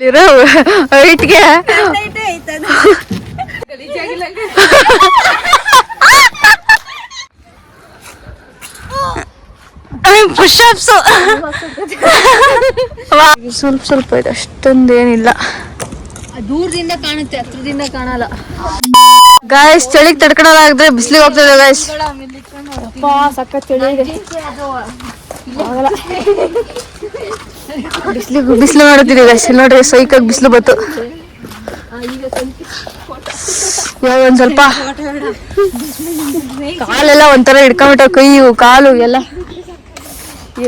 ಇರೋ ವೈಟ್ಗೆ ಪುಷಪ್ಸ್ ಸ್ವಲ್ಪ ಸ್ವಲ್ಪ ಇದೆ, ಅಷ್ಟೊಂದು ಏನಿಲ್ಲ. ದೂರದಿಂದ ಕಾಣುತ್ತೆ, ಹತ್ರದಿಂದ ಕಾಣಲ್ಲ. ಗಾಯ್ಸ್ ಚಳಿಗೆ ತಡ್ಕೊಳಲಾಗದ್ರೆ ಬಿಸಿಲಿಗೆ ಹೋಗ್ತದೆ ಗಾಯ್ಸ್. ಸಖತ್ ಚಳಿ ಇದೆ. ಬಿಸಿಲು ಮಾಡುತ್ತೀರಿ ಗಾಯ್ಸ್. ನೋಡ್ರಿ ಸೈಕಾಗಿ ಬಿಸಿಲು ಬಂತು. ಇವಾಗ ಒಂದ್ ಸ್ವಲ್ಪ ಕಾಲೆಲ್ಲ ಒಂಥರ ಹಿಡ್ಕೊಂಬಿಟ್ಟ, ಕೈ ಕಾಲು ಎಲ್ಲ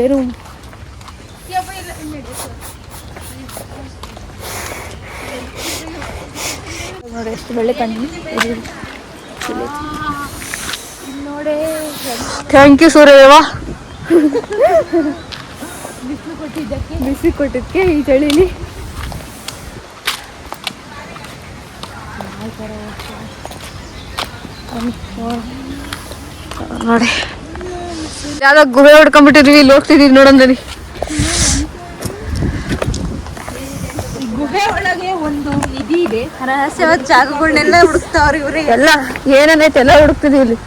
ಏನು. ನೋಡಿ ಎಷ್ಟು ಬೆಳ್ಳೆ ಕಣ್ಣು. ಥ್ಯಾಂಕ್ ಯು ಸೂರ್ಯದೇವ. ಬಿಸಿ ಕೊಟ್ಟಿದ್ದಕ್ಕೆ ಈ ಚಳಿಲಿ. ನೋಡಿ ಯಾವ್ದೋ ಗುಹೆ ಹೊಡ್ಕೊಂಡ್ಬಿಟ್ಟಿದ್ವಿ, ಇಲ್ಲಿ ಹೋಗ್ತಿದೀವಿ ನೋಡಂದ್ರಿ. ಗುಹೆ ಒಳಗೆ ಒಂದು ನಿಧಿ ಇದೆ, ರಹಸ್ಯವಾದ ಜಾಗಗಳನ್ನೆಲ್ಲ ಹುಡುಕ್ತಾವ್ರಿ ಇವ್ರಿ. ಎಲ್ಲ ಏನೈತೆ ಎಲ್ಲ ಹುಡುಕ್ತಿದೀವಿ ಇಲ್ಲಿ.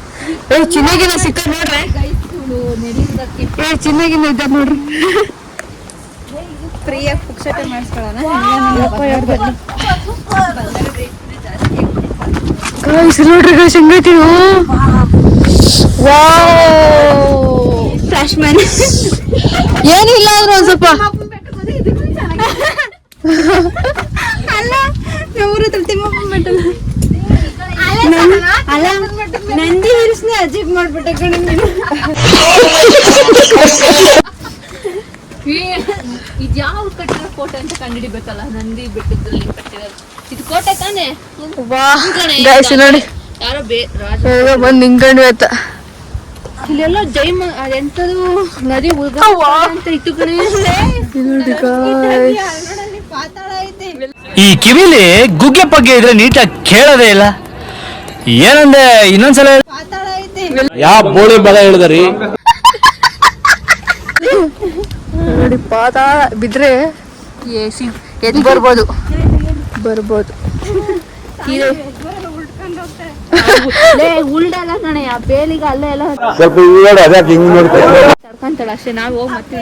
ಚಿನ್ನಗಿನ ಸಿಕ್ಕ ನೋಡ್ರಿ, ಚಿನ್ನಗಿನ ಇದ್ದ ನೋಡ್ರಿ. ಫ್ರೀಯಾಗಿ ಪುಕ್ಷಟೆ ಮಾಡಿಸ್ಕೊಳ್ಳೋಣ. ನೋಡ್ರಿ ಸಂಗತಿ. ಫ್ಲಾಶ್ ಮ್ಯಾನ್ ಏನಿಲ್ಲ ಆದ್ರೂ ಒಂದ್ ಸ್ವಲ್ಪ ಅಲ್ಲ ನಮ್ಮೂರ ಹತ್ರ ತಿಮ್ಮಪ್ಪನ ಬೆಟ್ಟ ಅಲ್ಲ, ನಂದಿ ಹಿಲ್ಸ್ನೇ ಅಜೀಬ್ ಮಾಡ್ಬಿಟ್ಟೆ ಕಣೆ ನೀನು. ಇದು ಯಾವ ಕಟ್ಟಿರೋ ಕೋಟೆ ಅಂತ ಕಂಡುಹಿಡಿಬೇಕಲ್ಲ, ನಂದಿ ಬೆಟ್ಟದಲ್ಲಿ ಕಟ್ಟಿರೋದು. ಇದು ಕೋಟೆ ತಾನೆ. ನೋಡಿ ಯಾರೋ ಬಂದ್ ನಿಂತ್ಕೊಂಡ್ವಿ ಆಯ್ತ. ಇಲ್ಲೆಲ್ಲ ಜೈಮ ಅದೆಂತದು ನದಿ ಅಂತ ಇಟ್ಟು ಕಣೆ. ಈ ಕಿವಿಲಿ ಗುಗ್ಗೆ ಪಗ್ಗೆ ಇದ್ರೆ ನೀಟಾಗಿ ಕೇಳೋದೇ ಇಲ್ಲ. ಏನಂದೆ ಇನ್ನೊಂದ್ಸಲ ಯಾವ ಬೋಳಿ ಬಲ ಹೇಳಿದ್ರಿ ನೋಡಿ. ಪಾತಾಳ ಬಿದ್ರೆ ಎದ್ದು ಬರ್ಬೋದು. ಉಲ್ಡಲ್ಲ ಕಣೆ, ಆ ಬೇಲಿಗೆ ಅಲ್ಲೇ ಎಲ್ಲ ತಡ್ಕೊಂತಾಳ ಅಷ್ಟೇ. ನಾವು ಹೋಗಿ ಮತ್ತೆ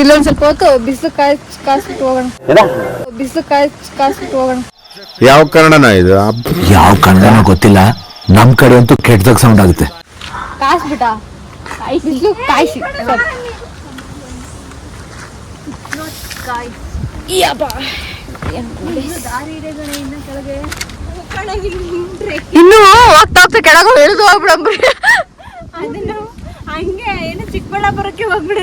ಇಲ್ಲೊಂದ್ ಸ್ವಲ್ಪ ಹೊತ್ತು ಬಿಸಿಲು ಕಾಯಿಸ್ಬಿಟ್ಟು ಹೋಗೋಣ. ಯಾವ ಕನ್ನಡನ ಇದು? ಯಾವ ಕನ್ನಡನ ಗೊತ್ತಿಲ್ಲ, ನಮ್ ಕಡೆ ಅಂತೂ ಕೆಟ್ಟದಾಗ ಸೌಂಡ್ ಆಗುತ್ತೆ. ಕಾಯಿಸ್ಬಿಟ್ಟ ಕಾಯಿಸಿ ಇನ್ನು ಹೋಗ್ತಾ ಹೋಗ್ತಾ ಕೆಳಗ ಇಳಿದು ಹೋಗ್ಬಿಡಂಬ್ರಿ. ಹಂಗೆ ಏನು ಚಿಕ್ಕಬಳ್ಳಾಪುರಕ್ಕೆ ಹೋಗ್ಬಿಡಿ.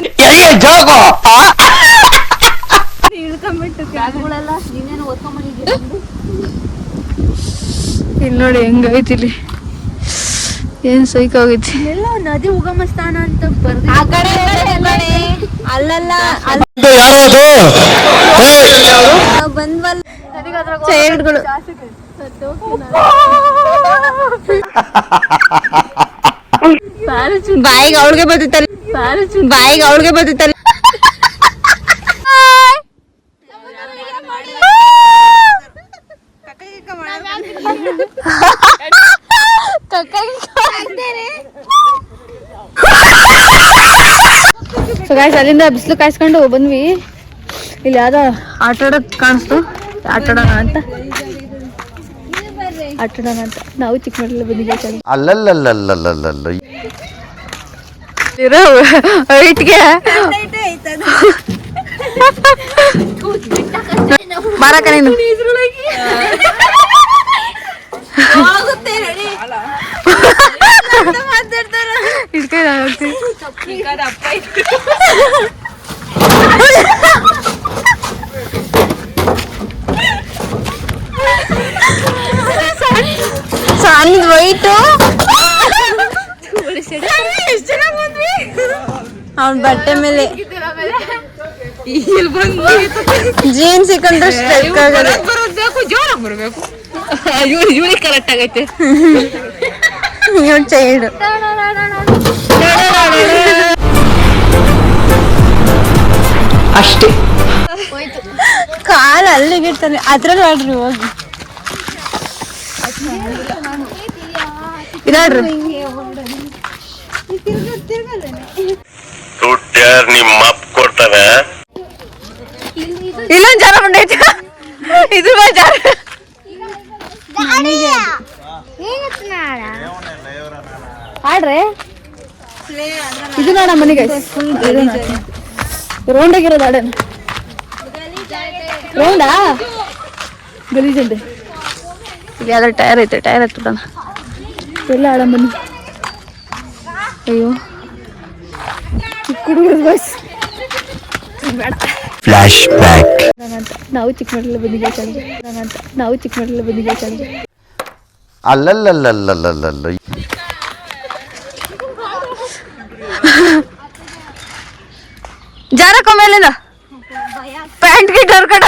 ಇಳ್ಕೊಂಡ್ಬಿಟ್ಟು ಜಾಗಗಳೆಲ್ಲ ನೀನೇನು ಓದ್ಕೊಂಡ್ಬಂದಿದ್ದೀರ. ಇಲ್ಲಿ ನೋಡಿ ಹೆಂಗೈತಿ, ಇಲ್ಲಿ ಏನ್ ಸೈಕ್ ಆಗೈತಿ. ಎಲ್ಲ ನದಿ ಉಗಮ ಸ್ಥಾನ ಅಂತ ಬರ್ದಿ. ಆ ಕಡೆ ಅಲ್ಲಲ್ಲ ಬಂದ್ವಲ್ಲ ಚೈಲ್ಡ್ಗಳು. ಬಾಯಿಗೆ ಅವಳಿಗೆ ಬದುತ್ತಲ್ಲ, ಬಾಯಿಗೆ ಅವಳಿಗೆ ಬದುತ್ತಲ್ಲ. ಅಲ್ಲಿಂದ ಬಿಸಿಲು ಕಾಯಿಸ್ಕೊಂಡು ಬಂದ್ವಿ. ಇಲ್ಲಿ ಯಾವ್ದೋ ಆಟ ಆಡೋದ್ ಕಾಣಿಸ್ತು. ಆಟಾಡೋಣ ಅಂತ ನಾವು ಚಿಕ್ಕಮಗಳೂರಲ್ಲಿ ಬಂದಿದ್ದೀವಿ. ಅಲ್ಲಲ್ಲಲ್ಲಲ್ಲಲ್ಲಲ್ಲ ಇರೋ ವೈಟ್ಗೆ ಮಾರಕ ನೀನು ಸಣ್ಣ ವೈಟು ಅವನ್ ಬಟ್ಟೆ ಮೇಲೆ ಜೀನ್ಸ್ ಇಕ್ಕಂಡ್ರೆ ಸ್ಟ್ರೈಕ್ ಆಗಲ್ಲ. ಜೋರಾಗಿ ಬರ್ಬೇಕು. ಇವ್ರಿಗೆ ಕರೆಕ್ಟ್ ಆಗೈತೆ. ಇವನ್ ಚೈಲ್ಡ್ ಆಗಿರ್ತಾನೆ ಅದ್ರಲ್ಲಿ ಆಡ್ರಿ ಹೋಗಿ ಇದಾಡ್ರಿ ನಿಮ್ಮ ಅಪ್ಪ ಕೊಡ್ತಾನೆ. ಇಲ್ಲೊಂದ್ ಜಾರ ಬಂದೈತೆ ಇದ್ರ ಮೇಲೆ ಜಾರ ಆಡ್ರೆ ಇದು ನೋಡ ಮನೆಗೆ ರೌಂಡ್ ಆಗಿರೋದು ಆಡೇನು ರೌಂಡಾ ಗಲೀಜಂಡೆ ಇಲ್ಲಿ ಯಾವ್ದಾರು ಟೈರ್ ಐತೆ ಟೈರ್ ಹತ್ತದ ಎಲ್ಲ ಆಡ ಮನೆ ಅಯ್ಯೋ ಚಿಕ್ಕ ಹುಡುಗರು ಬಸ್ ಫ್ಲಾಶ್ ಬ್ಯಾಕ್. ನಾವು ಚಿಕ್ಕ ಮಕ್ಕಳೆಲ್ಲ ಬಂದಿದ್ದೆ ಕಣ್ರಿ ನಾವು ಚಿಕ್ಕ ಮಕ್ಕಳೆಲ್ಲ ಬಂದಿದ್ದೆ ಕಣ್ರಿ ಅಲ್ಲಲ್ಲಲ್ಲಲ್ಲಲ್ಲಲ್ಲ ಜಾರಕ್ಕ ಮೇಲಿಂದ ಪ್ಯಾಂಟ್ ಗಿಟ್ ಹರ್ಕಟ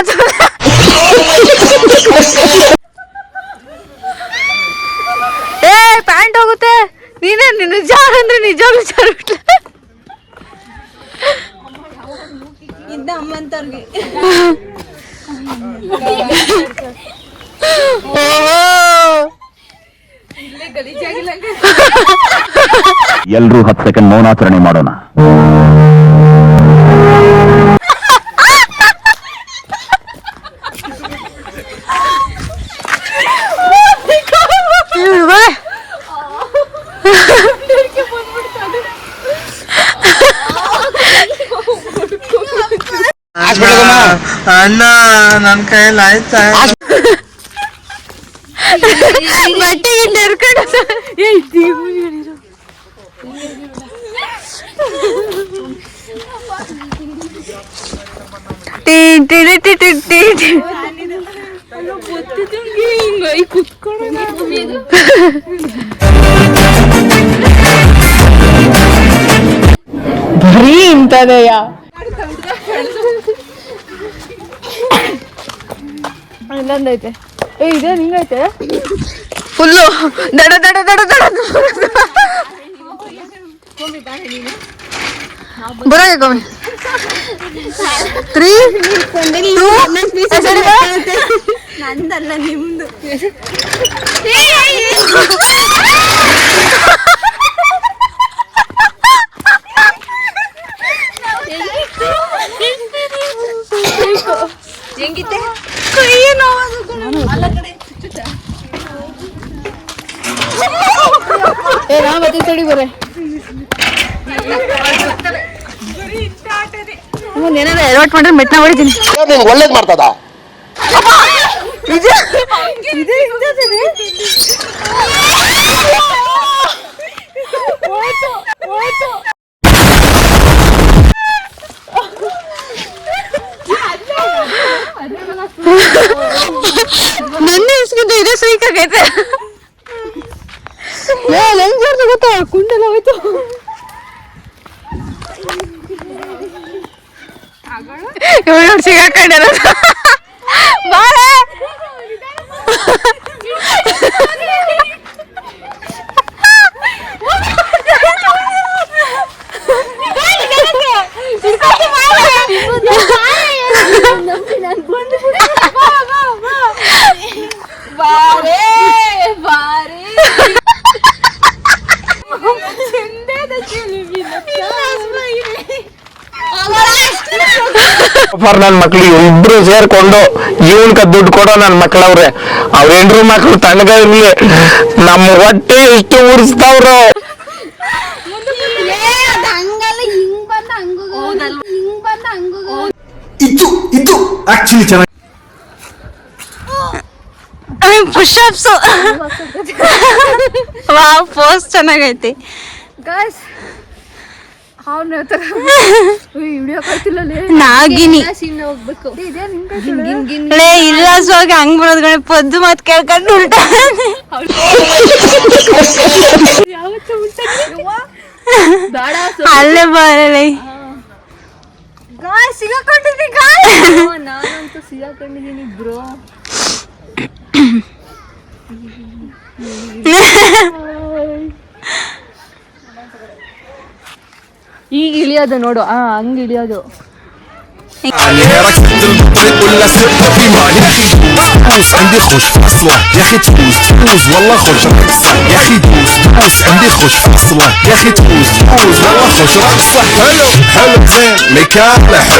ಏ ಪ್ಯಾಂಟ್ ಹೋಗುತ್ತೆ ನೀನೇ ನಿನ್ನ ಜಾರ ಅಂದ್ರೆ ನಿಜವಾಗ್ಲೂ ಜಾರ ಇದ್ದ ಅಮ್ಮಂತವ್ರಿಗೆ ಎಲ್ರೂ 10 ಸೆಕೆಂಡ್ ಮೌನಾಚರಣೆ ಮಾಡೋಣ. ಅಣ್ಣ ನನ್ ಕೈಯಲ್ಲಿ ಆಯ್ತಾ ಬಟ್ಟೆ ಗಿಟ್ಟ ಹರ್ಕಟ ಬರೀ ಇಂತದೆಯಾ ಇಲ್ಲೊಂದೈತೆ ಏ ಇದೇ ನಿಂಗೈತೆ ಫುಲ್ಲು ದಡ ದಡ ದಡ ದಡ ಬರೋಕೆ ಕಮ್ಮಿ 3 2 ನಂದಲ್ಲ ನಿಮ್ದು ಹೆಂಗಿತ್ತೆ ಏ ನಾ ಮತ್ತೆ ತಡಿ ಬರೇ ಏನಾರ ಎಡವಟ್ ಮಾಡ್ರೆ ಮೆಟ್ನ ಹೊಡಿತೀನಿ ಒಳ್ಳೇದ್ ಮಾಡ್ತದ. ನನ್ನ ಇಸ್ಕಿಂತ ಇದೇ ಸ್ವೀಕ್ ಆಗೈತೆ ಹೆಂಗ್ ಜಾರ್ದು ಗೊತ್ತಾ ಕುಂಡೆಲ್ಲ ಹೋಯ್ತು ಇವ್ರು ಸಿಗಾಕೊಂಡಲ್ಲ ಬಾಳೆ ನನ್ ಮಕ್ಳಿಗೆ ಇಬ್ರು ಸೇರ್ಕೊಂಡು ಇವನ್ಕ ದುಡ್ಡು ಕೊಡೋ ನನ್ ಮಕ್ಳವ್ರೆ ಅವ್ರ ಹೆಂಡ್ರು ಮಕ್ಳು ತಣ್ಣಗ ಇರ್ಲಿ ನಮ್ಮ ಹೊಟ್ಟೆ ಎಷ್ಟು ಉರ್ಸ್ತಾವ್ರು. ಇದು ಆಕ್ಚುಲಿ ಚೆನ್ನಾಗಿ ಪುಷಪ್ಸ್ ವಾವ್ ಪೋಸ್ಟ್ ಚೆನ್ನಾಗೈತಿ ಗಾಯ್ಸ್ ಅವ್ನ ವಿಡಿಯೋ ಕಳ್ತಿಲ್ಲ ನಾಗಿನಿ ಹೋಗ್ಬೇಕು ಲೇ ಇಲ್ಲ ಹೋಗಿ ಹಂಗ್ ಬಿಡೋದ್ ಗಣೆ ಪೊದ್ದು ಮತ್ ಕೇಳ್ಕೊಂಡು ಉಲ್ಟಾ ಅಲ್ಲೇ ಬರಲಿ ಸಿಗಾಕೊಂಡಿದ್ದೀನಿ ನಾನಂತೂ ಸಿಗಾಕೊಂಡಿದ್ದೀನಿ ಬ್ರೋ ಈಗ ಇಳಿಯೋದು ನೋಡು ಹಂಗ ಇಳಿಯೋದು الطريق ولا سبت في مال يا اخي دوس عندي خوش فاصلة يا اخي تفوز والله خوش رقصة يا اخي دوس عندي خوش فاصلة يا اخي تفوز والله خوش رقصة حلو زين مكان حلو